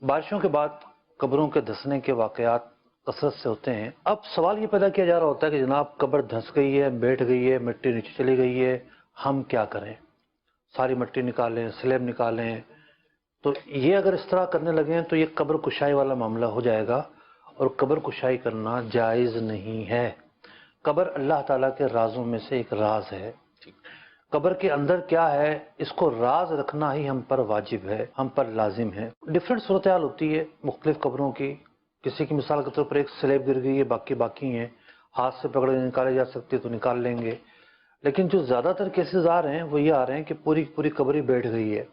بارشوں کے بعد قبروں کے دھنسنے کے واقعات کثرت سے ہوتے ہیں۔ اب سوال یہ پیدا کیا جا رہا ہوتا ہے کہ جناب قبر دھنس گئی ہے، بیٹھ گئی ہے، مٹی نیچے چلی گئی ہے، ہم کیا کریں؟ ساری مٹی نکالیں، سلیب نکالیں؟ تو یہ اگر اس طرح کرنے لگیں تو یہ قبر کشائی والا معاملہ ہو جائے گا، اور قبر کشائی کرنا جائز نہیں ہے۔ قبر اللہ تعالیٰ کے رازوں میں سے ایک راز ہے۔ قبر کے اندر کیا ہے اس کو راز رکھنا ہی ہم پر واجب ہے، ہم پر لازم ہے۔ ڈیفرنٹ صورتحال ہوتی ہے مختلف قبروں کی۔ کسی کی مثال کے طور پر ایک سلیب گر گئی ہے، باقی ہیں، ہاتھ سے پکڑ کے نکالے جا سکتے تو نکال لیں گے، لیکن جو زیادہ تر کیسز آ رہے ہیں وہ یہ آ رہے ہیں کہ پوری قبر ہی بیٹھ گئی ہے،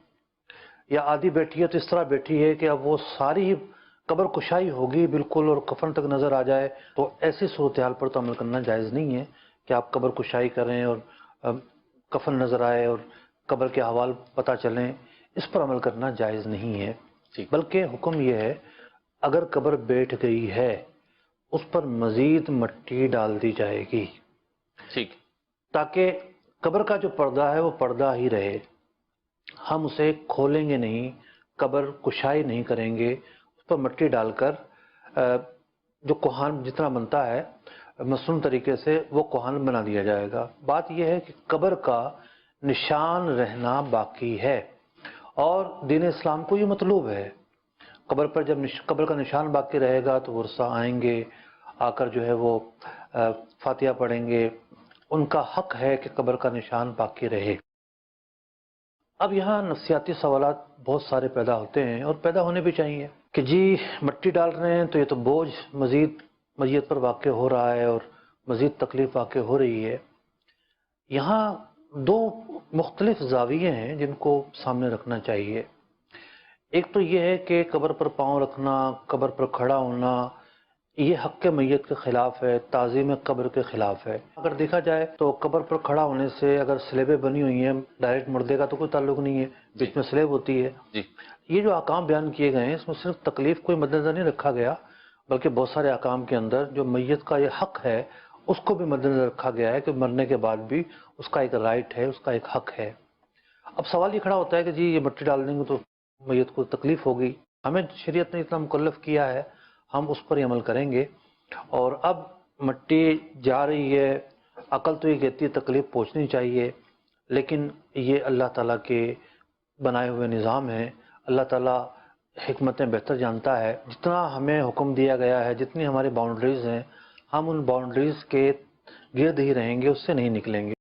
یا آدھی بیٹھی ہے تو اس طرح بیٹھی ہے کہ اب وہ ساری ہی قبر کشائی ہوگی بالکل اور کفن تک نظر آ جائے۔ تو ایسی صورتحال پر تو عمل کرنا جائز نہیں ہے کہ آپ قبر کشائی کریں اور کفن نظر آئے اور قبر کے احوال پتہ چلیں، اس پر عمل کرنا جائز نہیں ہے۔ بلکہ حکم یہ ہے اگر قبر بیٹھ گئی ہے اس پر مزید مٹی ڈال دی جائے گی، تاکہ قبر کا جو پردہ ہے وہ پردہ ہی رہے، ہم اسے کھولیں گے نہیں، قبر کشائی نہیں کریں گے، اس پر مٹی ڈال کر جو کوہان جتنا بنتا ہے مصنوع طریقے سے وہ کوہان بنا دیا جائے گا۔ بات یہ ہے کہ قبر کا نشان رہنا باقی ہے، اور دین اسلام کو یہ مطلوب ہے۔ قبر پر جب قبر کا نشان باقی رہے گا تو ورثہ آئیں گے، آ کر جو ہے وہ فاتحہ پڑھیں گے، ان کا حق ہے کہ قبر کا نشان باقی رہے۔ اب یہاں نفسیاتی سوالات بہت سارے پیدا ہوتے ہیں، اور پیدا ہونے بھی چاہیے، کہ جی مٹی ڈال رہے ہیں تو یہ تو بوجھ مزید میت پر واقع ہو رہا ہے اور مزید تکلیف واقع ہو رہی ہے۔ یہاں دو مختلف زاویے ہیں جن کو سامنے رکھنا چاہیے۔ ایک تو یہ ہے کہ قبر پر پاؤں رکھنا، قبر پر کھڑا ہونا، یہ حق میت کے خلاف ہے، تعظیم قبر کے خلاف ہے۔ اگر دیکھا جائے تو قبر پر کھڑا ہونے سے اگر سلیبیں بنی ہوئی ہیں، ڈائریکٹ مردے کا تو کوئی تعلق نہیں ہے، بیچ میں سلیب ہوتی ہے۔ یہ جو احکام بیان کیے گئے ہیں اس میں صرف تکلیف کوئی مد نظر نہیں رکھا گیا، بلکہ بہت سارے احکام کے اندر جو میت کا یہ حق ہے اس کو بھی مد نظر رکھا گیا ہے کہ مرنے کے بعد بھی اس کا ایک رائٹ ہے، اس کا ایک حق ہے۔ اب سوال یہ کھڑا ہوتا ہے کہ جی یہ مٹی ڈال دیں گے تو میت کو تکلیف ہوگی، ہمیں شریعت نے اتنا مکلف کیا ہے، ہم اس پر ہی عمل کریں گے۔ اور اب مٹی جا رہی ہے، عقل تو یہ کہتی ہے تکلیف پہنچنی چاہیے، لیکن یہ اللہ تعالیٰ کے بنائے ہوئے نظام ہیں، اللہ تعالیٰ حکمتیں بہتر جانتا ہے۔ جتنا ہمیں حکم دیا گیا ہے، جتنی ہماری باؤنڈریز ہیں، ہم ان باؤنڈریز کے گرد ہی رہیں گے، اس سے نہیں نکلیں گے۔